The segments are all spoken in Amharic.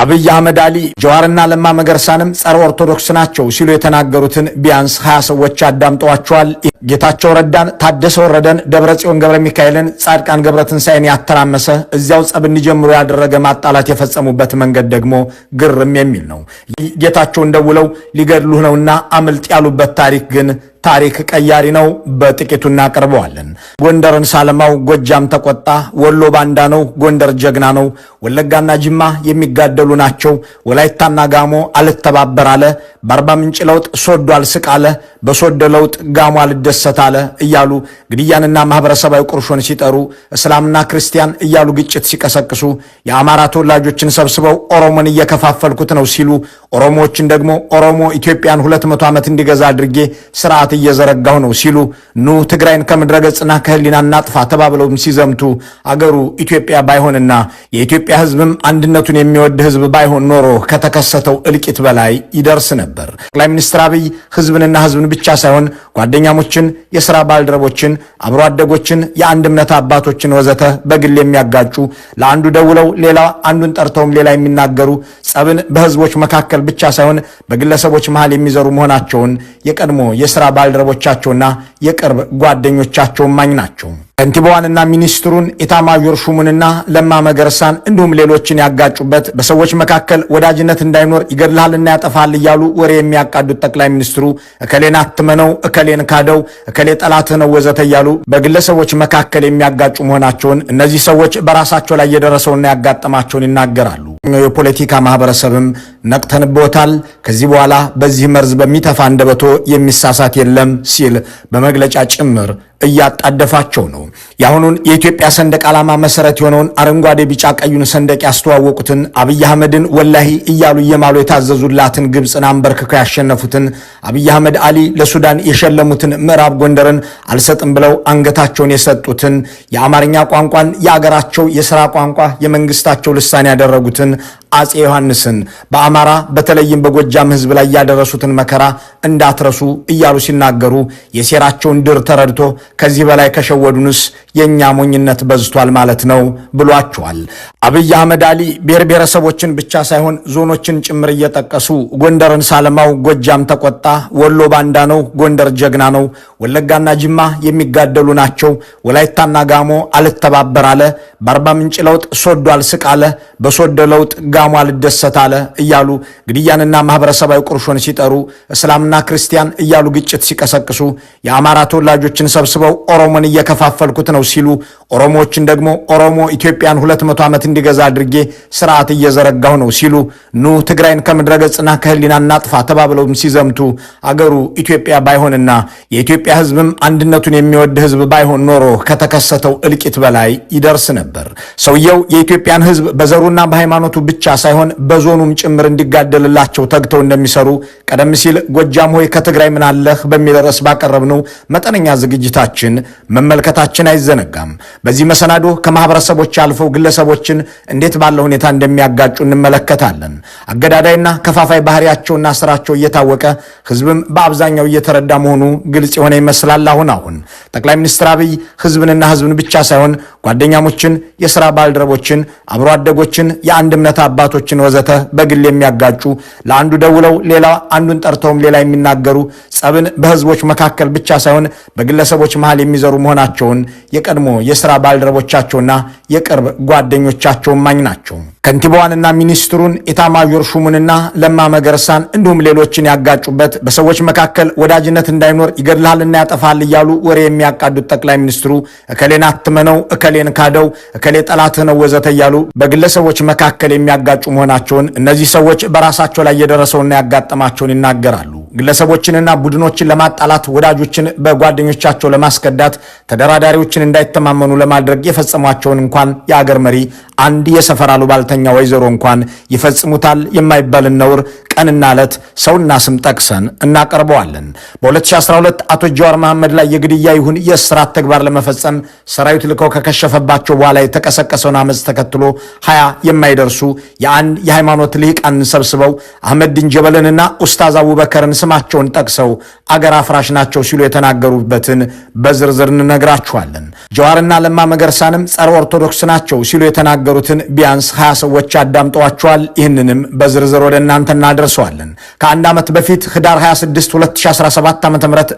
አብይ አህመድ አሊ ጀዋርና ለማ መገርሳንም ጸረ ኦርቶዶክስ ናቸው ሲሉ የተናገሩትን ቢያንስ 20 ሰዎች አዳምጠዋቸዋል። ጌታቸው ረዳን፣ ታደሰ ወረደን፣ ደብረጽዮን ገብረ ሚካኤልን፣ ጻድቃን ገብረትንሳኤን ያተራመሰ እዚያው ጸብ እንዲጀምሩ ያደረገ ማጣላት የፈጸሙበት መንገድ ደግሞ ግርም የሚል ነው። ጌታቸውን ደውለው ሊገድሉህ ነውና አምልጥ ያሉበት ታሪክ ግን ታሪክ ቀያሪ ነው። በጥቂቱ እናቀርበዋለን። ጎንደርን ሳለማው ጎጃም ተቆጣ፣ ወሎ ባንዳ ነው፣ ጎንደር ጀግና ነው፣ ወለጋና ጅማ የሚጋደሉ ናቸው፣ ወላይታና ጋሞ አልተባበር አለ፣ በአርባ ምንጭ ለውጥ ሶዶ አልስቅ አለ፣ በሶዶ ለውጥ ጋሞ አልደሰት አለ እያሉ ግድያንና ማህበረሰባዊ ቁርሾን ሲጠሩ፣ እስላምና ክርስቲያን እያሉ ግጭት ሲቀሰቅሱ፣ የአማራ ተወላጆችን ሰብስበው ኦሮሞን እየከፋፈልኩት ነው ሲሉ፣ ኦሮሞዎችን ደግሞ ኦሮሞ ኢትዮጵያን 200 ዓመት እንዲገዛ አድርጌ ስርዓት እየዘረጋው ነው ሲሉ፣ ኑ ትግራይን ከምድረገጽና ከህሊና እናጥፋ ተባብለውም ሲዘምቱ፣ አገሩ ኢትዮጵያ ባይሆንና የኢትዮጵያ ህዝብም አንድነቱን የሚወድ ህዝብ ባይሆን ኖሮ ከተከሰተው እልቂት በላይ ይደርስ ነበር። ጠቅላይ ሚኒስትር አብይ ህዝብንና ህዝብን ብቻ ሳይሆን ጓደኛሞችን፣ የሥራ ባልደረቦችን፣ አብሮ አደጎችን፣ የአንድ እምነት አባቶችን ወዘተ በግል የሚያጋጩ፣ ለአንዱ ደውለው ሌላ አንዱን ጠርተውም ሌላ የሚናገሩ፣ ጸብን በህዝቦች መካከል ብቻ ሳይሆን በግለሰቦች መሃል የሚዘሩ መሆናቸውን የቀድሞ የሥራ ባልደረቦቻቸውና የቅርብ ጓደኞቻቸው ማኝ ናቸው። ከንቲባዋንና ሚኒስትሩን ኢታማዦር ሹሙንና ለማ መገርሳን እንዲሁም ሌሎችን ያጋጩበት፣ በሰዎች መካከል ወዳጅነት እንዳይኖር ይገድልሃልና ያጠፋል እያሉ ወሬ የሚያቃዱት ጠቅላይ ሚኒስትሩ እከሌን አትመነው፣ እከሌን ካደው፣ እከሌ ጠላትህ ነው ወዘተ እያሉ በግለሰቦች መካከል የሚያጋጩ መሆናቸውን እነዚህ ሰዎች በራሳቸው ላይ የደረሰውና ያጋጠማቸውን ይናገራሉ። የፖለቲካ ማህበረሰብም ነቅተንቦታል፣ ከዚህ በኋላ በዚህ መርዝ በሚተፋ አንደበቶ የሚሳሳት የለም ሲል በመግለጫ ጭምር እያጣደፋቸው ነው። የአሁኑን የኢትዮጵያ ሰንደቅ ዓላማ መሰረት የሆነውን አረንጓዴ ቢጫ ቀዩን ሰንደቅ ያስተዋወቁትን አብይ አህመድን ወላሂ እያሉ እየማሉ የታዘዙላትን ግብፅን አንበርክከው ያሸነፉትን አብይ አህመድ አሊ ለሱዳን የሸለሙትን ምዕራብ ጎንደርን አልሰጥም ብለው አንገታቸውን የሰጡትን የአማርኛ ቋንቋን የአገራቸው የሥራ ቋንቋ የመንግስታቸው ልሳን ያደረጉትን አጼ ዮሐንስን በአማራ በተለይም በጎጃም ህዝብ ላይ ያደረሱትን መከራ እንዳትረሱ እያሉ ሲናገሩ የሴራቸውን ድር ተረድቶ ከዚህ በላይ ከሸወዱንስ የኛ ሞኝነት በዝቷል ማለት ነው ብሏቸዋል። አብይ አህመድ አሊ ብሔር ብሔረሰቦችን ብቻ ሳይሆን ዞኖችን ጭምር እየጠቀሱ ጎንደርን ሳለማው ጎጃም ተቆጣ፣ ወሎ ባንዳ ነው፣ ጎንደር ጀግና ነው፣ ወለጋና ጅማ የሚጋደሉ ናቸው፣ ወላይታና ጋሞ አልተባበር አለ፣ በአርባ ምንጭ ለውጥ ሶዶ አልስቅ አለ፣ በሶዶ ለውጥ ጋሞ አልደሰት አለ እያሉ ግድያንና ማህበረሰባዊ ቁርሾን ሲጠሩ፣ እስላምና ክርስቲያን እያሉ ግጭት ሲቀሰቅሱ፣ የአማራ ተወላጆችን ሰብስበው ኦሮሞን እየከፋፈልኩት ነው ሲሉ፣ ኦሮሞዎችን ደግሞ ኦሮሞ ኢትዮጵያን 200 ዓመት እንዲገዛ አድርጌ ስርዓት እየዘረጋው ነው ሲሉ፣ ኑ ትግራይን ከምድረገጽና ከህሊና እናጥፋ ተባብለውም ሲዘምቱ፣ አገሩ ኢትዮጵያ ባይሆንና የኢትዮጵያ ህዝብም አንድነቱን የሚወድ ህዝብ ባይሆን ኖሮ ከተከሰተው እልቂት በላይ ይደርስ ነበር። ሰውየው የኢትዮጵያን ህዝብ በዘሩና በሃይማኖቱ ብቻ ሳይሆን በዞኑም ጭምር እንዲጋደልላቸው ተግተው እንደሚሰሩ ቀደም ሲል ጎጃም ሆይ ከትግራይ ምን አለህ በሚል ርዕስ ባቀረብነው መጠነኛ ዝግጅታችን መመልከታችን አይዘነጋም። በዚህ መሰናዶ ከማህበረሰቦች አልፈው ግለሰቦችን እንዴት ባለ ሁኔታ እንደሚያጋጩ እንመለከታለን። አገዳዳይና ከፋፋይ ባህሪያቸውና ስራቸው እየታወቀ ህዝብም በአብዛኛው እየተረዳ መሆኑ ግልጽ የሆነ ይመስላል። አሁን ጠቅላይ ሚኒስትር አብይ ህዝብንና ህዝብን ብቻ ሳይሆን ጓደኛሞችን፣ የሥራ ባልደረቦችን፣ አብሮ አደጎችን፣ የአንድ እምነት አባቶችን ወዘተ በግል የሚያጋጩ፣ ለአንዱ ደውለው ሌላ አንዱን ጠርተውም ሌላ የሚናገሩ፣ ጸብን በህዝቦች መካከል ብቻ ሳይሆን በግለሰቦች መሃል የሚዘሩ መሆናቸውን የቀድሞ የሥራ ባልደረቦቻቸውና የቅርብ ጓደኞቻቸው ማኝ ናቸው። ከንቲባዋንና ሚኒስትሩን ኢታማዦር ሹሙንና ለማ መገርሳን እንዲሁም ሌሎችን ያጋጩበት፣ በሰዎች መካከል ወዳጅነት እንዳይኖር ይገድልሃልና ያጠፋል እያሉ ወሬ የሚያቃዱት ጠቅላይ ሚኒስትሩ እከሌን አትመነው፣ እከሌን ካደው፣ እከሌ ጠላትህ ነው ወዘተ እያሉ በግለሰቦች መካከል የሚያጋጩ መሆናቸውን እነዚህ ሰዎች በራሳቸው ላይ የደረሰውና ያጋጠማቸውን ይናገራሉ። ግለሰቦችንና ቡድኖችን ለማጣላት፣ ወዳጆችን በጓደኞቻቸው ለማስከዳት፣ ተደራዳሪዎችን እንዳይተማመኑ ለማድረግ የፈጸሟቸውን እንኳን የአገር መሪ አንድ የሰፈር አሉባልተኛ ወይዘሮ እንኳን ይፈጽሙታል የማይባልን ነውር ቀንና ዕለት ሰውና ስም ጠቅሰን እናቀርበዋለን። በ2012 አቶ ጀዋር መሐመድ ላይ የግድያ ይሁን የእስራት ተግባር ለመፈጸም ሰራዊት ልከው ከከሸፈባቸው በኋላ የተቀሰቀሰውን አመፅ ተከትሎ 20 የማይደርሱ የአንድ የሃይማኖት ልሂቃንን ሰብስበው አህመዲን ጀበልንና ኡስታዝ አቡበከርን ስማቸውን ጠቅሰው አገር አፍራሽ ናቸው ሲሉ የተናገሩበትን በዝርዝር እንነግራችኋለን። ጀዋርና ለማ መገርሳንም ጸረ ኦርቶዶክስ ናቸው ሲሉ የተናገሩትን ቢያንስ 20 ሰዎች አዳምጠዋቸዋል። ይህንንም በዝርዝር ወደ እናንተ እናደርሰዋለን። ከአንድ ዓመት በፊት ህዳር 26 2017 ዓ.ም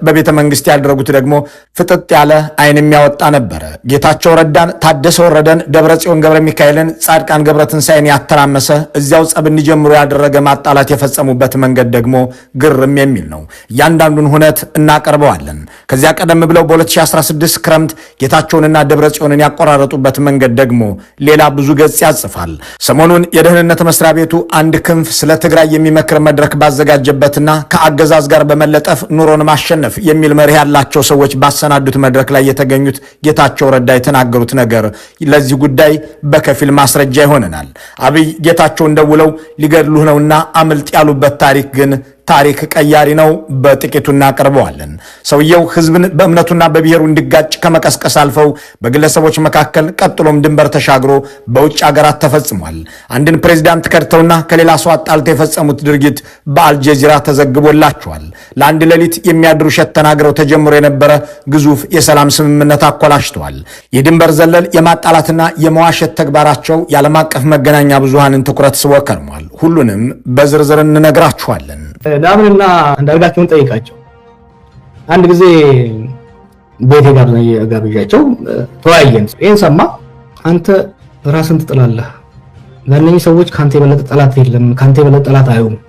በቤተ መንግስት ያደረጉት ደግሞ ፍጥጥ ያለ አይን የሚያወጣ ነበረ። ጌታቸው ረዳን፣ ታደሰ ወረደን፣ ደብረጽዮን ገብረ ሚካኤልን፣ ጻድቃን ገብረትንሳኤን ያተራመሰ እዚያው ጸብ እንዲጀምሩ ያደረገ ማጣላት የፈጸሙበት መንገድ ደግሞ ግርም የሚል ነው። እያንዳንዱን ሁነት እናቀርበዋለን። ከዚያ ቀደም ብለው በ2016 ክረምት ጌታቸውንና ደብረጽዮንን ያቆራረጡበት መንገድ ደግሞ ሌላ ብዙ ገጽ ያጽፋል። ሰሞኑን የደህንነት መስሪያ ቤቱ አንድ ክንፍ ስለ ትግራይ የሚመክር መድረክ ባዘጋጀበትና ከአገዛዝ ጋር በመለጠፍ ኑሮን ማሸነፍ የሚል መርህ ያላቸው ሰዎች ባሰናዱት መድረክ ላይ የተገኙት ጌታቸው ረዳ የተናገሩት ነገር ለዚህ ጉዳይ በከፊል ማስረጃ ይሆነናል። አብይ ጌታቸውን ደውለው ሊገድሉህ ነውና አምልጥ ያሉበት ታሪክ ግን ታሪክ ቀያሪ ነው። በጥቂቱ እናቀርበዋለን። ሰውየው ህዝብን በእምነቱና በብሔሩ እንዲጋጭ ከመቀስቀስ አልፈው በግለሰቦች መካከል ቀጥሎም ድንበር ተሻግሮ በውጭ ሀገራት ተፈጽሟል። አንድን ፕሬዚዳንት ከድተውና ከሌላ ሰው አጣልተው የፈጸሙት ድርጊት በአልጀዚራ ተዘግቦላቸዋል። ለአንድ ሌሊት የሚያድር ውሸት ተናግረው ተጀምሮ የነበረ ግዙፍ የሰላም ስምምነት አኮላሽተዋል። የድንበር ዘለል የማጣላትና የመዋሸት ተግባራቸው የዓለም አቀፍ መገናኛ ብዙሃንን ትኩረት ስቦ ከርሟል። ሁሉንም በዝርዝር እንነግራችኋለን። ዳምንና አንዳርጋቸውን ጠይቃቸው። አንድ ጊዜ ቤቴ ጋብዣቸው ተወያየን። ይሄን ሰማ። አንተ ራስን ትጥላለህ፣ ለእነኚህ ሰዎች ካንተ የበለጠ ጠላት የለም፣ ካንተ የበለጠ ጠላት አይሆንም፣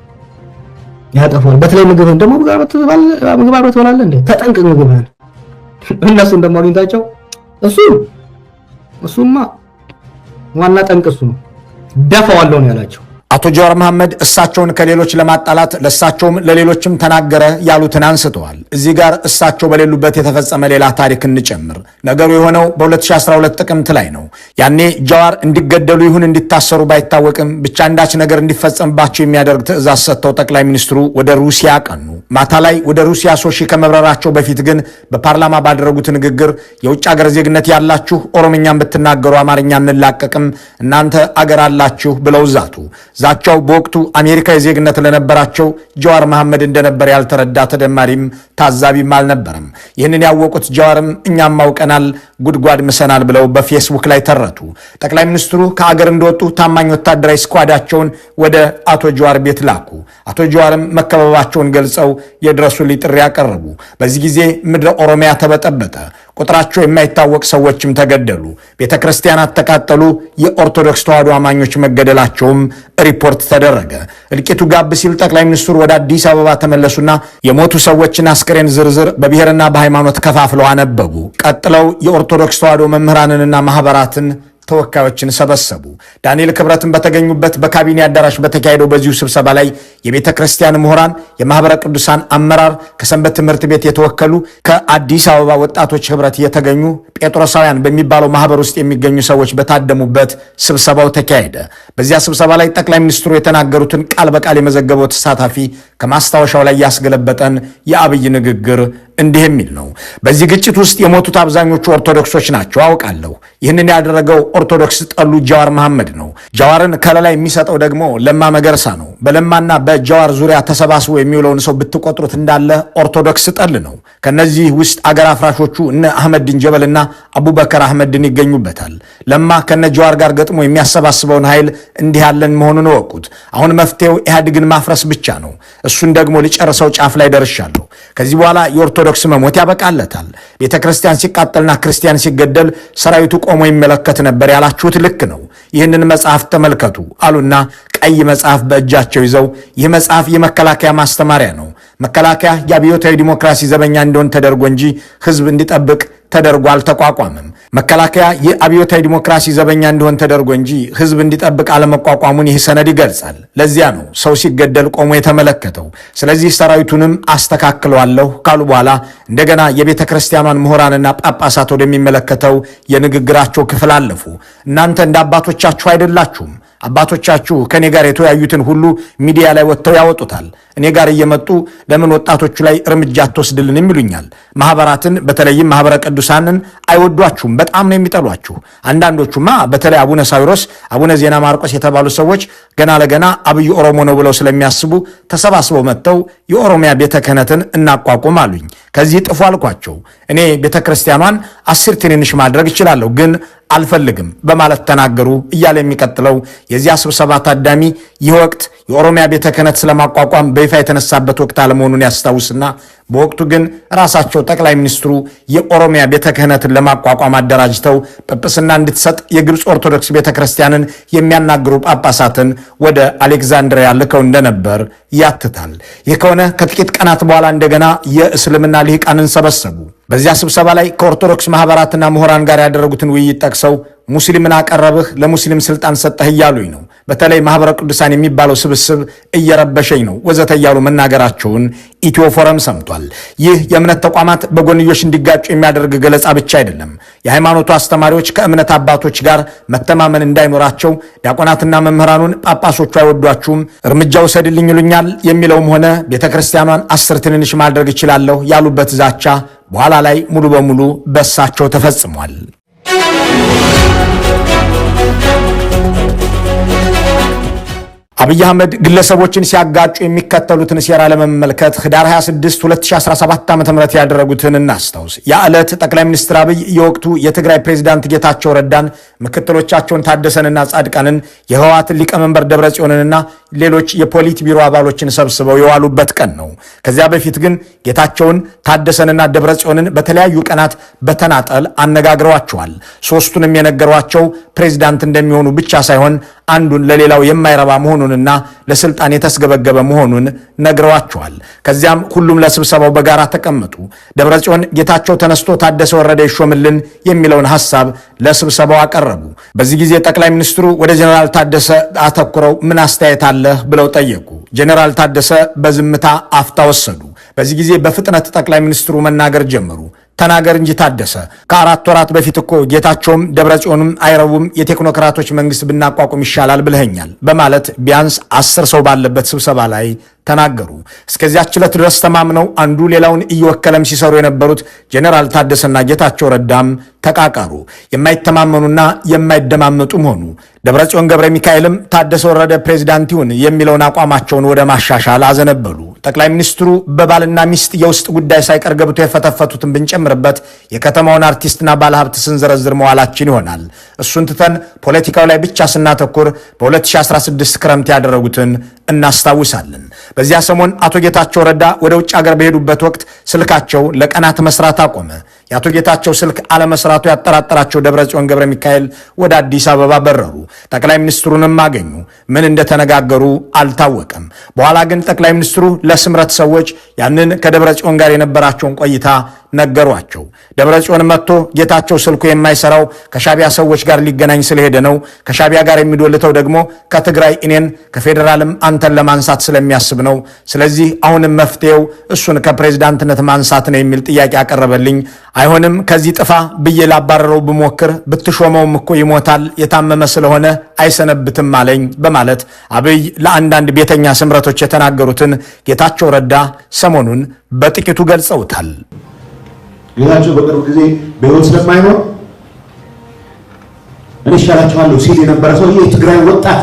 ያጠፋል። በተለይ ምግብህን ደግሞ ምግብ አብረህ ትበላለህ እንዴ? ተጠንቅቅ ምግብህን። እነሱን ደግሞ አግኝታቸው እሱማ ዋና ጠንቅ እሱ ነው፣ ደፋዋለሁ ነው ያላቸው። አቶ ጀዋር መሐመድ እሳቸውን ከሌሎች ለማጣላት ለእሳቸውም ለሌሎችም ተናገረ ያሉትን አንስተዋል። እዚህ ጋር እሳቸው በሌሉበት የተፈጸመ ሌላ ታሪክ እንጨምር። ነገሩ የሆነው በ2012 ጥቅምት ላይ ነው። ያኔ ጀዋር እንዲገደሉ ይሁን እንዲታሰሩ ባይታወቅም ብቻ አንዳች ነገር እንዲፈጸምባቸው የሚያደርግ ትዕዛዝ ሰጥተው ጠቅላይ ሚኒስትሩ ወደ ሩሲያ ቀኑ። ማታ ላይ ወደ ሩሲያ ሶሺ ከመብረራቸው በፊት ግን በፓርላማ ባደረጉት ንግግር የውጭ አገር ዜግነት ያላችሁ ኦሮምኛን ብትናገሩ አማርኛ እንላቀቅም፣ እናንተ አገር አላችሁ ብለው ዛቱ። ዛቻው በወቅቱ አሜሪካዊ ዜግነት ለነበራቸው ጀዋር መሐመድ እንደነበር ያልተረዳ ተደማሪም ታዛቢም አልነበረም። ይህንን ያወቁት ጀዋርም እኛም አውቀናል፣ ጉድጓድ ምሰናል ብለው በፌስቡክ ላይ ተረቱ። ጠቅላይ ሚኒስትሩ ከአገር እንደወጡ ታማኝ ወታደራዊ ስኳዳቸውን ወደ አቶ ጀዋር ቤት ላኩ። አቶ ጀዋርም መከበባቸውን ገልጸው የድረሱልኝ ጥሪ ያቀረቡ። በዚህ ጊዜ ምድረ ኦሮሚያ ተበጠበጠ። ቁጥራቸው የማይታወቅ ሰዎችም ተገደሉ። ቤተ ክርስቲያናት ተቃጠሉ። የኦርቶዶክስ ተዋሕዶ አማኞች መገደላቸውም ሪፖርት ተደረገ። እልቂቱ ጋብ ሲል ጠቅላይ ሚኒስትሩ ወደ አዲስ አበባ ተመለሱና የሞቱ ሰዎችን አስክሬን ዝርዝር በብሔርና በሃይማኖት ከፋፍለው አነበቡ። ቀጥለው የኦርቶዶክስ ተዋሕዶ መምህራንንና ማህበራትን ተወካዮችን ሰበሰቡ። ዳንኤል ክብረትን በተገኙበት በካቢኔ አዳራሽ በተካሄደው በዚሁ ስብሰባ ላይ የቤተ ክርስቲያን ምሁራን፣ የማህበረ ቅዱሳን አመራር፣ ከሰንበት ትምህርት ቤት የተወከሉ፣ ከአዲስ አበባ ወጣቶች ህብረት የተገኙ ጴጥሮሳውያን በሚባለው ማህበር ውስጥ የሚገኙ ሰዎች በታደሙበት ስብሰባው ተካሄደ። በዚያ ስብሰባ ላይ ጠቅላይ ሚኒስትሩ የተናገሩትን ቃል በቃል የመዘገበው ተሳታፊ ከማስታወሻው ላይ ያስገለበጠን የአብይ ንግግር እንዲህ የሚል ነው። በዚህ ግጭት ውስጥ የሞቱት አብዛኞቹ ኦርቶዶክሶች ናቸው አውቃለሁ። ይህንን ያደረገው ኦርቶዶክስ ጠሉ ጀዋር መሐመድ ነው። ጀዋርን ከለላ የሚሰጠው ደግሞ ለማ መገርሳ ነው። በለማና በጀዋር ዙሪያ ተሰባስቦ የሚውለውን ሰው ብትቆጥሩት እንዳለ ኦርቶዶክስ ጠል ነው። ከነዚህ ውስጥ አገር አፍራሾቹ እነ አህመዲን ጀበልና አቡበከር አህመድን ይገኙበታል። ለማ ከነ ጀዋር ጋር ገጥሞ የሚያሰባስበውን ኃይል እንዲህ ያለን መሆኑን እወቁት። አሁን መፍትሄው ኢህአዴግን ማፍረስ ብቻ ነው። እሱን ደግሞ ልጨርሰው ጫፍ ላይ ደርሻለሁ። ከዚህ በኋላ የኦርቶዶክስ መሞት ያበቃለታል። ቤተ ክርስቲያን ሲቃጠልና ክርስቲያን ሲገደል ሰራዊቱ ቆሞ ይመለከት ነበር ያላችሁት ልክ ነው። ይህንን መጽሐፍ ተመልከቱ አሉና ቀይ መጽሐፍ በእጃቸው ይዘው ይህ መጽሐፍ የመከላከያ ማስተማሪያ ነው። መከላከያ የአብዮታዊ ዲሞክራሲ ዘበኛ እንደሆን ተደርጎ እንጂ ህዝብ እንዲጠብቅ ተደርጎ አልተቋቋመም። መከላከያ የአብዮታዊ ዲሞክራሲ ዘበኛ እንደሆን ተደርጎ እንጂ ህዝብ እንዲጠብቅ አለመቋቋሙን ይህ ሰነድ ይገልጻል። ለዚያ ነው ሰው ሲገደል ቆሞ የተመለከተው። ስለዚህ ሰራዊቱንም አስተካክለዋለሁ ካሉ በኋላ እንደገና የቤተ ክርስቲያኗን ምሁራንና ጳጳሳት ወደሚመለከተው የንግግራቸው ክፍል አለፉ። እናንተ እንደ አባቶቻችሁ አይደላችሁም። አባቶቻችሁ ከኔ ጋር የተወያዩትን ሁሉ ሚዲያ ላይ ወጥተው ያወጡታል። እኔ ጋር እየመጡ ለምን ወጣቶቹ ላይ እርምጃ አትወስድልንም ይሉኛል። ማህበራትን በተለይም ማህበረ ቅዱሳንን አይወዷችሁም፣ በጣም ነው የሚጠሏችሁ። አንዳንዶቹማ በተለይ አቡነ ሳዊሮስ፣ አቡነ ዜና ማርቆስ የተባሉ ሰዎች ገና ለገና አብይ ኦሮሞ ነው ብለው ስለሚያስቡ ተሰባስበው መጥተው የኦሮሚያ ቤተ ክህነትን እናቋቁም አሉኝ። ከዚህ ጥፉ አልኳቸው። እኔ ቤተ ክርስቲያኗን 10 ትንንሽ ማድረግ እችላለሁ ግን አልፈልግም በማለት ተናገሩ እያለ የሚቀጥለው የዚያ ስብሰባ ታዳሚ ይህ ወቅት የኦሮሚያ ቤተ ክህነት ስለማቋቋም በይፋ የተነሳበት ወቅት አለመሆኑን ያስታውስና በወቅቱ ግን ራሳቸው ጠቅላይ ሚኒስትሩ የኦሮሚያ ቤተ ክህነትን ለማቋቋም አደራጅተው ጵጵስና እንድትሰጥ የግብፅ ኦርቶዶክስ ቤተ ክርስቲያንን የሚያናግሩ ጳጳሳትን ወደ አሌክዛንድሪያ ልከው እንደነበር ያትታል። ይህ ከሆነ ከጥቂት ቀናት በኋላ እንደገና የእስልምና ልሂቃንን ሰበሰቡ። በዚያ ስብሰባ ላይ ከኦርቶዶክስ ማህበራትና ምሁራን ጋር ያደረጉትን ውይይት ጠቅሰው ሙስሊምን አቀረብህ፣ ለሙስሊም ስልጣን ሰጠህ እያሉኝ ነው፣ በተለይ ማህበረ ቅዱሳን የሚባለው ስብስብ እየረበሸኝ ነው ወዘተ እያሉ መናገራቸውን ኢትዮ ፎረም ሰምቷል። ይህ የእምነት ተቋማት በጎንዮሽ እንዲጋጩ የሚያደርግ ገለጻ ብቻ አይደለም። የሃይማኖቱ አስተማሪዎች ከእምነት አባቶች ጋር መተማመን እንዳይኖራቸው ዲያቆናትና መምህራኑን ጳጳሶቹ አይወዷችሁም፣ እርምጃ ውሰድልኝ ይሉኛል የሚለውም ሆነ ቤተ ክርስቲያኗን 10 ትንንሽ ማድረግ እችላለሁ ያሉበት ዛቻ በኋላ ላይ ሙሉ በሙሉ በሳቸው ተፈጽሟል። አብይ አህመድ ግለሰቦችን ሲያጋጩ የሚከተሉትን ሴራ ለመመልከት ህዳር 26 2017 ዓ.ም ያደረጉትን እናስታውስ። ያ ዕለት ጠቅላይ ሚኒስትር አብይ የወቅቱ የትግራይ ፕሬዝዳንት ጌታቸው ረዳን፣ ምክትሎቻቸውን ታደሰንና ጻድቃንን፣ የህወሓትን ሊቀመንበር ደብረጽዮንንና ሌሎች የፖሊት ቢሮ አባሎችን ሰብስበው የዋሉበት ቀን ነው። ከዚያ በፊት ግን ጌታቸውን፣ ታደሰንና ደብረጽዮንን በተለያዩ ቀናት በተናጠል አነጋግረዋቸዋል። ሶስቱንም የነገሯቸው ፕሬዝዳንት እንደሚሆኑ ብቻ ሳይሆን አንዱን ለሌላው የማይረባ መሆኑንና ለስልጣን የተስገበገበ መሆኑን ነግረዋቸዋል። ከዚያም ሁሉም ለስብሰባው በጋራ ተቀመጡ። ደብረጽዮን ጌታቸው ተነስቶ ታደሰ ወረደ ይሾምልን የሚለውን ሐሳብ ለስብሰባው አቀረቡ። በዚህ ጊዜ ጠቅላይ ሚኒስትሩ ወደ ጀነራል ታደሰ አተኩረው ምን አስተያየት አለህ ብለው ጠየቁ። ጀነራል ታደሰ በዝምታ አፍታ ወሰዱ። በዚህ ጊዜ በፍጥነት ጠቅላይ ሚኒስትሩ መናገር ጀመሩ። ተናገር እንጂ ታደሰ፣ ከ4 ወራት በፊት እኮ ጌታቸውም ደብረጽዮንም አይረቡም፣ የቴክኖክራቶች መንግስት ብናቋቁም ይሻላል ብለኸኛል በማለት ቢያንስ 10 ሰው ባለበት ስብሰባ ላይ ተናገሩ። እስከዚያች ዕለት ድረስ ተማምነው አንዱ ሌላውን እየወከለም ሲሰሩ የነበሩት ጀነራል ታደሰና ጌታቸው ረዳም ተቃቃሩ። የማይተማመኑና የማይደማመጡም ሆኑ። ደብረጽዮን ገብረ ሚካኤልም ታደሰ ወረደ ፕሬዝዳንት ይሁን የሚለውን አቋማቸውን ወደ ማሻሻል አዘነበሉ። ጠቅላይ ሚኒስትሩ በባልና ሚስት የውስጥ ጉዳይ ሳይቀር ገብቶ የፈተፈቱትን ብንጨምርበት የከተማውን አርቲስትና ባለሀብት ስንዘረዝር መዋላችን ይሆናል። እሱን ትተን ፖለቲካው ላይ ብቻ ስናተኩር በ2016 ክረምት ያደረጉትን እናስታውሳለን። በዚያ ሰሞን አቶ ጌታቸው ረዳ ወደ ውጭ ሀገር በሄዱበት ወቅት ስልካቸው ለቀናት መስራት አቆመ። የአቶ ጌታቸው ስልክ አለመስራቱ ያጠራጠራቸው ደብረጽዮን ገብረ ሚካኤል ወደ አዲስ አበባ በረሩ። ጠቅላይ ሚኒስትሩንም አገኙ። ምን እንደተነጋገሩ አልታወቀም። በኋላ ግን ጠቅላይ ሚኒስትሩ ለስምረት ሰዎች ያንን ከደብረጽዮን ጋር የነበራቸውን ቆይታ ነገሯቸው። ደብረጽዮን መጥቶ ጌታቸው ስልኩ የማይሰራው ከሻቢያ ሰዎች ጋር ሊገናኝ ስለሄደ ነው፣ ከሻቢያ ጋር የሚዶልተው ደግሞ ከትግራይ እኔን ከፌዴራልም አንተን ለማንሳት ስለሚያስብ ነው። ስለዚህ አሁንም መፍትሄው እሱን ከፕሬዝዳንትነት ማንሳት ነው የሚል ጥያቄ አቀረበልኝ። አይሆንም ከዚህ ጥፋ ብዬ ላባረረው ብሞክር ብትሾመውም እኮ ይሞታል፣ የታመመ ስለሆነ አይሰነብትም አለኝ በማለት አብይ ለአንዳንድ ቤተኛ ስምረቶች የተናገሩትን ጌታቸው ረዳ ሰሞኑን በጥቂቱ ገልጸውታል። ጌታቸው በቅርብ ጊዜ በህይወት ስለማይኖር እኔ ይሻላችኋለሁ ሲል የነበረ ሰው የትግራይ ወጣት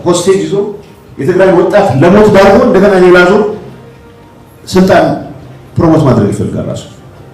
ሆስቴጅ ይዞ የትግራይ ወጣት ለሞት ዳርጎ እንደገና ሌላ ዙር ስልጣን ፕሮሞት ማድረግ ይፈልጋል ራሱ።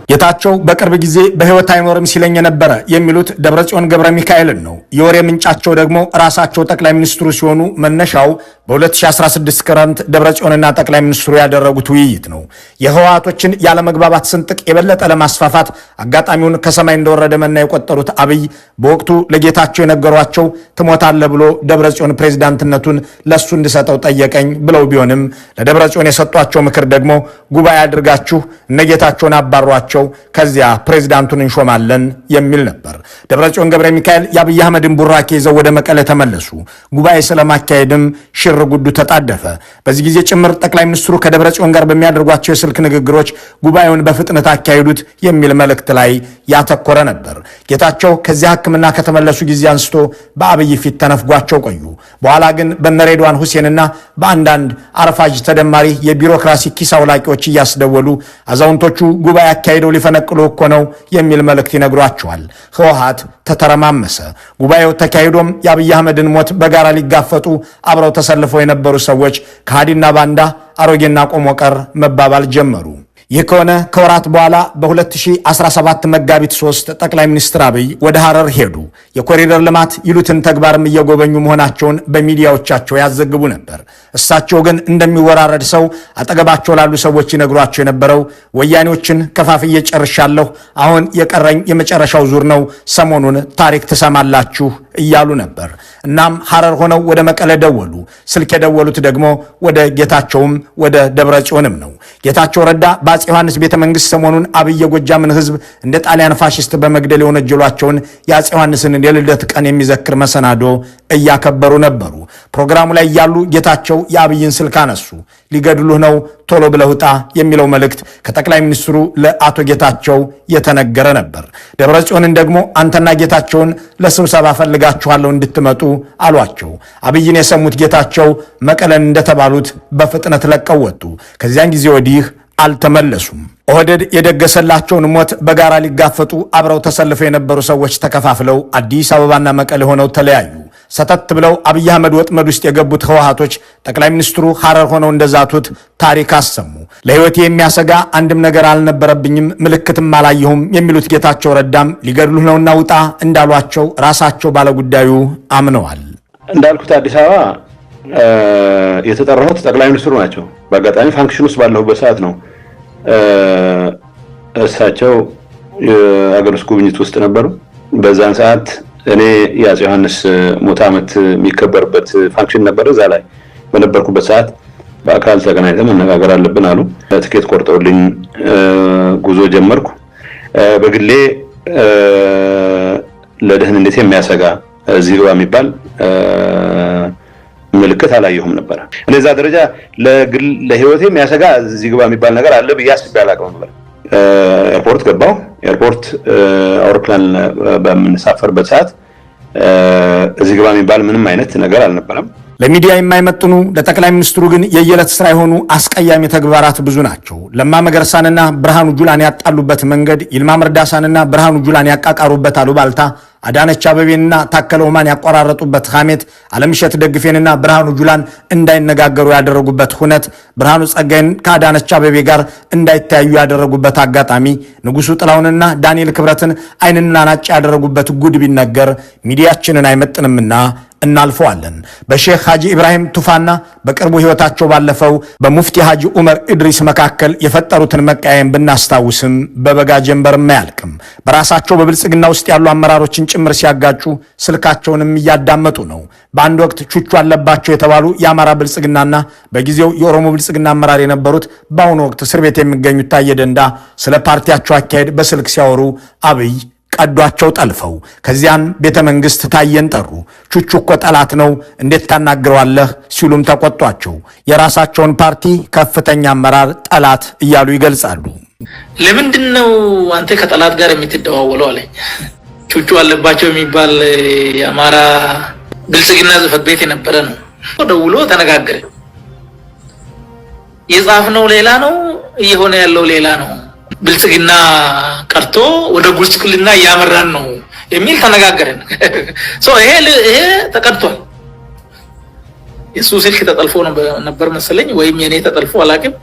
ጌታቸው በቅርብ ጊዜ በህይወት አይኖርም ሲለኝ የነበረ የሚሉት ደብረጽዮን ገብረ ሚካኤልን ነው። የወሬ ምንጫቸው ደግሞ ራሳቸው ጠቅላይ ሚኒስትሩ ሲሆኑ መነሻው በ2016 ክረምት ደብረጽዮንና ጠቅላይ ሚኒስትሩ ያደረጉት ውይይት ነው። የህወሓቶችን ያለመግባባት ስንጥቅ የበለጠ ለማስፋፋት አጋጣሚውን ከሰማይ እንደወረደ መና የቆጠሩት አብይ በወቅቱ ለጌታቸው የነገሯቸው ትሞታለህ ብሎ ደብረጽዮን ፕሬዝዳንትነቱን ለሱ እንድሰጠው ጠየቀኝ ብለው ቢሆንም ለደብረጽዮን የሰጧቸው ምክር ደግሞ ጉባኤ አድርጋችሁ እነ ጌታቸውን አባሯቸው፣ አድርገው ከዚያ ፕሬዝዳንቱን እንሾማለን የሚል ነበር። ደብረጽዮን ገብረ ሚካኤል የአብይ አህመድን ቡራኬ ይዘው ወደ መቀለ ተመለሱ። ጉባኤ ስለማካሄድም ሽር ጉዱ ተጣደፈ። በዚህ ጊዜ ጭምር ጠቅላይ ሚኒስትሩ ከደብረጽዮን ጋር በሚያደርጓቸው የስልክ ንግግሮች ጉባኤውን በፍጥነት አካሄዱት የሚል መልእክት ላይ ያተኮረ ነበር። ጌታቸው ከዚያ ሕክምና ከተመለሱ ጊዜ አንስቶ በአብይ ፊት ተነፍጓቸው ቆዩ። በኋላ ግን በነሬድዋን ሁሴንና በአንዳንድ አረፋጅ ተደማሪ የቢሮክራሲ ኪስ አውላቂዎች እያስደወሉ አዛውንቶቹ ጉባኤ አካሄደው ሊፈነቅሉ እኮ ነው የሚል መልእክት ይነግሯቸዋል። ህወሓት ተተረማመሰ። ጉባኤው ተካሂዶም የአብይ አህመድን ሞት በጋራ ሊጋፈጡ አብረው ተሰልፈው የነበሩ ሰዎች ከሃዲና ባንዳ አሮጌና ቆሞ ቀር መባባል ጀመሩ። ይህ ከሆነ ከወራት በኋላ በ2017 መጋቢት 3 ጠቅላይ ሚኒስትር አብይ ወደ ሐረር ሄዱ። የኮሪደር ልማት ይሉትን ተግባርም እየጎበኙ መሆናቸውን በሚዲያዎቻቸው ያዘግቡ ነበር። እሳቸው ግን እንደሚወራረድ ሰው አጠገባቸው ላሉ ሰዎች ይነግሯቸው የነበረው ወያኔዎችን ከፋፍዬ ጨርሻለሁ፣ አሁን የቀረኝ የመጨረሻው ዙር ነው፣ ሰሞኑን ታሪክ ትሰማላችሁ እያሉ ነበር። እናም ሐረር ሆነው ወደ መቀለ ደወሉ። ስልክ የደወሉት ደግሞ ወደ ጌታቸውም ወደ ደብረ ጽዮንም ነው። ጌታቸው ረዳ በአፄ ዮሐንስ ቤተ መንግስት ሰሞኑን አብይ የጎጃምን ህዝብ እንደ ጣሊያን ፋሽስት በመግደል የወነጀሏቸውን የአፄ ዮሐንስን የልደት ቀን የሚዘክር መሰናዶ እያከበሩ ነበሩ። ፕሮግራሙ ላይ ያሉ ጌታቸው የአብይን ስልክ አነሱ። ሊገድሉህ ነው ቶሎ ብለህ ውጣ የሚለው መልእክት ከጠቅላይ ሚኒስትሩ ለአቶ ጌታቸው የተነገረ ነበር። ደብረ ጽዮንን ደግሞ አንተና ጌታቸውን ለስብሰባ ፈልጋችኋለሁ እንድትመጡ አሏቸው። አብይን የሰሙት ጌታቸው መቀለን እንደተባሉት በፍጥነት ለቀው ወጡ። ከዚያን ጊዜ ወዲህ አልተመለሱም። ኦህዴድ የደገሰላቸውን ሞት በጋራ ሊጋፈጡ አብረው ተሰልፈው የነበሩ ሰዎች ተከፋፍለው አዲስ አበባና መቀሌ ሆነው ተለያዩ። ሰተት ብለው አብይ አህመድ ወጥመድ ውስጥ የገቡት ህወሓቶች ጠቅላይ ሚኒስትሩ ሐረር ሆነው እንደዛቱት ታሪክ አሰሙ። ለህይወቴ የሚያሰጋ አንድም ነገር አልነበረብኝም፣ ምልክትም አላየሁም የሚሉት ጌታቸው ረዳም ሊገድሉህ ነውና ውጣ እንዳሏቸው ራሳቸው ባለጉዳዩ አምነዋል። እንዳልኩት አዲስ አበባ የተጠራሁት ጠቅላይ ሚኒስትሩ ናቸው። በአጋጣሚ ፋንክሽን ውስጥ ባለሁበት ሰዓት ነው። እሳቸው የአገር ውስጥ ጉብኝት ውስጥ ነበሩ። በዛን ሰዓት እኔ የአፄ ዮሐንስ ሞት ዓመት የሚከበርበት ፋንክሽን ነበር። እዛ ላይ በነበርኩበት ሰዓት በአካል ተገናኝተን መነጋገር አለብን አሉ። ትኬት ቆርጠውልኝ ጉዞ ጀመርኩ። በግሌ ለደህንነቴ የሚያሰጋ እዚህ ግባ የሚባል ምልክት አላየሁም ነበር። እነዛ ደረጃ ለህይወቴ የሚያሰጋ እዚህ ግባ የሚባል ነገር አለ ብዬ አስቤ አላውቅም ነበር። ኤርፖርት ገባሁ። ኤርፖርት አውሮፕላን በምንሳፈርበት ሰዓት እዚህ ግባ የሚባል ምንም አይነት ነገር አልነበረም። ለሚዲያ የማይመጥኑ ለጠቅላይ ሚኒስትሩ ግን የየዕለት ስራ የሆኑ አስቀያሚ ተግባራት ብዙ ናቸው። ለማ መገርሳንና ብርሃኑ ጁላን ያጣሉበት መንገድ፣ ይልማ መርዳሳንና ብርሃኑ ጁላን ያቃቃሩበት አሉባልታ፣ አዳነች አበቤንና ታከለ ኡማን ያቆራረጡበት ሐሜት፣ አለምሸት ደግፌንና ብርሃኑ ጁላን እንዳይነጋገሩ ያደረጉበት ሁነት፣ ብርሃኑ ጸጋይን ከአዳነች አበቤ ጋር እንዳይተያዩ ያደረጉበት አጋጣሚ፣ ንጉሱ ጥላውንና ዳንኤል ክብረትን አይንና ናጭ ያደረጉበት ጉድ ቢነገር ሚዲያችንን አይመጥንምና እናልፈዋለን። በሼክ ሐጂ ኢብራሂም ቱፋና በቅርቡ ህይወታቸው ባለፈው በሙፍቲ ሐጂ ዑመር ኢድሪስ መካከል የፈጠሩትን መቀያየም ብናስታውስም በበጋ ጀንበርም አያልቅም። በራሳቸው በብልጽግና ውስጥ ያሉ አመራሮችን ጭምር ሲያጋጩ ስልካቸውንም እያዳመጡ ነው። በአንድ ወቅት ቹቹ አለባቸው የተባሉ የአማራ ብልጽግናና በጊዜው የኦሮሞ ብልጽግና አመራር የነበሩት በአሁኑ ወቅት እስር ቤት የሚገኙት ታየ ደንዳ ስለ ፓርቲያቸው አካሄድ በስልክ ሲያወሩ አብይ ቀዷቸው ጠልፈው ከዚያን ቤተ መንግስት ታየን ጠሩ። ቹቹ እኮ ጠላት ነው እንዴት ታናግረዋለህ ሲሉም ተቆጧቸው። የራሳቸውን ፓርቲ ከፍተኛ አመራር ጠላት እያሉ ይገልጻሉ። ለምንድን ነው አንተ ከጠላት ጋር የምትደዋወለው አለኝ። ቹቹ አለባቸው የሚባል የአማራ ብልጽግና ጽሕፈት ቤት የነበረ ነው። ደውሎ ተነጋገረ። የጻፍነው ሌላ ነው፣ እየሆነ ያለው ሌላ ነው። ብልጽግና ቀርቶ ወደ ጉስቁልና እያመራን ነው የሚል ተነጋገረን። ይሄ ተቀድቷል። የሱ ስልክ ተጠልፎ ነበር መሰለኝ፣ ወይም የኔ ተጠልፎ አላውቅም።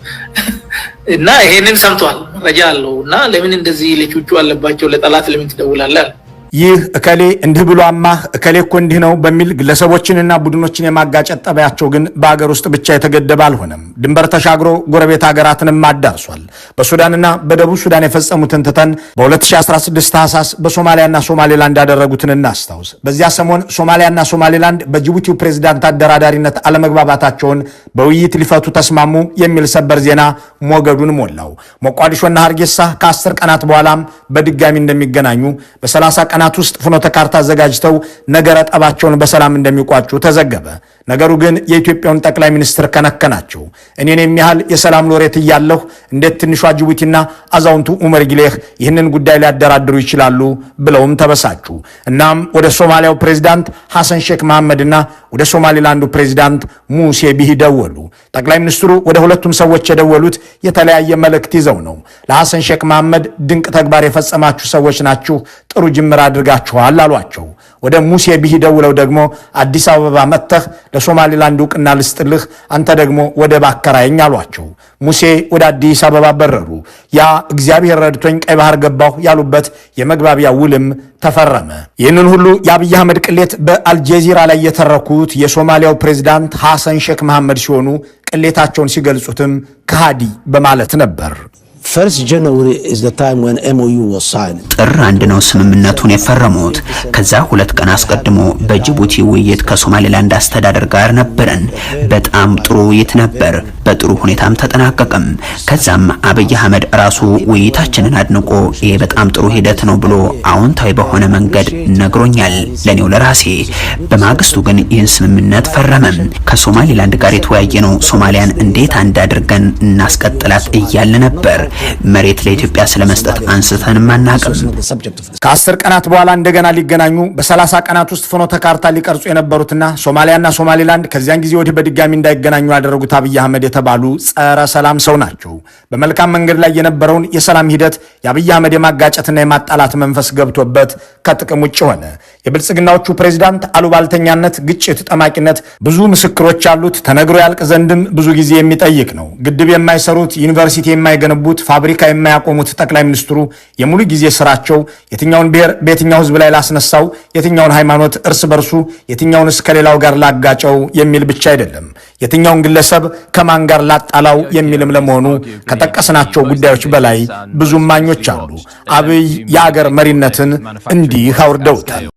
እና ይሄንን ሰምቷል፣ መረጃ አለው። እና ለምን እንደዚህ ለቹቹ አለባቸው ለጠላት ለምን ትደውላለህ? ይህ እከሌ እንዲህ ብሎ አማህ እከሌ እኮ እንዲህ ነው በሚል ግለሰቦችንና ቡድኖችን የማጋጨት ጠባያቸው ግን በአገር ውስጥ ብቻ የተገደበ አልሆነም። ድንበር ተሻግሮ ጎረቤት ሀገራትንም አዳርሷል። በሱዳንና በደቡብ ሱዳን የፈጸሙትን ትተን በ2016 ታህሳስ በሶማሊያና ሶማሌላንድ ያደረጉትን እናስታውስ። በዚያ ሰሞን ሶማሊያና ሶማሌላንድ በጅቡቲው ፕሬዝዳንት አደራዳሪነት አለመግባባታቸውን በውይይት ሊፈቱ ተስማሙ የሚል ሰበር ዜና ሞገዱን ሞላው። ሞቃዲሾና ሀርጌሳ ከ10 ቀናት በኋላም በድጋሚ እንደሚገናኙ በ30 ቀናት ውስጥ ፍኖተ ካርታ አዘጋጅተው ነገረ ጠባቸውን በሰላም እንደሚቋጩ ተዘገበ። ነገሩ ግን የኢትዮጵያውን ጠቅላይ ሚኒስትር ከነከናቸው። እኔን የሚያህል የሰላም ሎሬት እያለሁ እንዴት ትንሿ ጅቡቲና አዛውንቱ ኡመር ጊሌህ ይህንን ጉዳይ ሊያደራድሩ ይችላሉ ብለውም ተበሳጩ። እናም ወደ ሶማሊያው ፕሬዝዳንት ሐሰን ሼክ መሐመድና ወደ ሶማሊላንዱ ፕሬዝዳንት ሙሴ ቢሂ ደወሉ። ጠቅላይ ሚኒስትሩ ወደ ሁለቱም ሰዎች የደወሉት የተለያየ መልእክት ይዘው ነው። ለሐሰን ሼክ መሐመድ ድንቅ ተግባር የፈጸማችሁ ሰዎች ናችሁ፣ ጥሩ ጅምር አድርጋችኋል አሏቸው። ወደ ሙሴ ቢሂ ደውለው ደግሞ አዲስ አበባ መጥተህ ለሶማሊላንድ ዕውቅና ልስጥልህ፣ አንተ ደግሞ ወደ ባከራይኝ አሏቸው። ሙሴ ወደ አዲስ አበባ በረሩ። ያ እግዚአብሔር ረድቶኝ ቀይ ባህር ገባሁ ያሉበት የመግባቢያ ውልም ተፈረመ። ይህንን ሁሉ የአብይ አህመድ ቅሌት በአልጀዚራ ላይ የተረኩት የሶማሊያው ፕሬዝዳንት ሐሰን ሼክ መሐመድ ሲሆኑ ቅሌታቸውን ሲገልጹትም ከሃዲ በማለት ነበር። ጥር 1 ነው ስምምነቱን የፈረሙት። ከዛ 2 ቀን አስቀድሞ በጅቡቲ ውይይት ከሶማሌላንድ አስተዳደር ጋር ነበረን። በጣም ጥሩ ውይይት ነበር። በጥሩ ሁኔታም ተጠናቀቀም። ከዛም አብይ አህመድ ራሱ ውይይታችንን አድንቆ ይሄ በጣም ጥሩ ሂደት ነው ብሎ አዎንታዊ በሆነ መንገድ ነግሮኛል ለኔው ለራሴ። በማግስቱ ግን ይህን ስምምነት ፈረመም። ከሶማሌላንድ ጋር የተወያየ ነው ሶማሊያን እንዴት አንድ አድርገን እናስቀጥላት እያለ ነበር። መሬት ለኢትዮጵያ ስለመስጠት አንስተን ማናቀም። ከ10 ቀናት በኋላ እንደገና ሊገናኙ በ30 ቀናት ውስጥ ፍኖተ ካርታ ሊቀርጹ የነበሩትና ሶማሊያና ሶማሌላንድ ከዚያን ጊዜ ወዲህ በድጋሚ እንዳይገናኙ ያደረጉት አብይ አህመድ የተባሉ ጸረ ሰላም ሰው ናቸው። በመልካም መንገድ ላይ የነበረውን የሰላም ሂደት የአብይ አህመድ የማጋጨትና የማጣላት መንፈስ ገብቶበት ከጥቅም ውጭ ሆነ። የብልጽግናዎቹ ፕሬዝዳንት አሉባልተኛነት፣ ግጭት ጠማቂነት ብዙ ምስክሮች ያሉት ተነግሮ ያልቅ ዘንድም ብዙ ጊዜ የሚጠይቅ ነው። ግድብ የማይሰሩት ዩኒቨርሲቲ የማይገነቡት ፋብሪካ የማያቆሙት ጠቅላይ ሚኒስትሩ የሙሉ ጊዜ ስራቸው የትኛውን ብሔር በየትኛው ህዝብ ላይ ላስነሳው፣ የትኛውን ሃይማኖት እርስ በርሱ፣ የትኛውንስ ከሌላው ጋር ላጋጨው የሚል ብቻ አይደለም፣ የትኛውን ግለሰብ ከማን ጋር ላጣላው የሚልም ለመሆኑ ከጠቀስናቸው ጉዳዮች በላይ ብዙ ማኞች አሉ። አብይ የአገር መሪነትን እንዲህ አውርደውታል።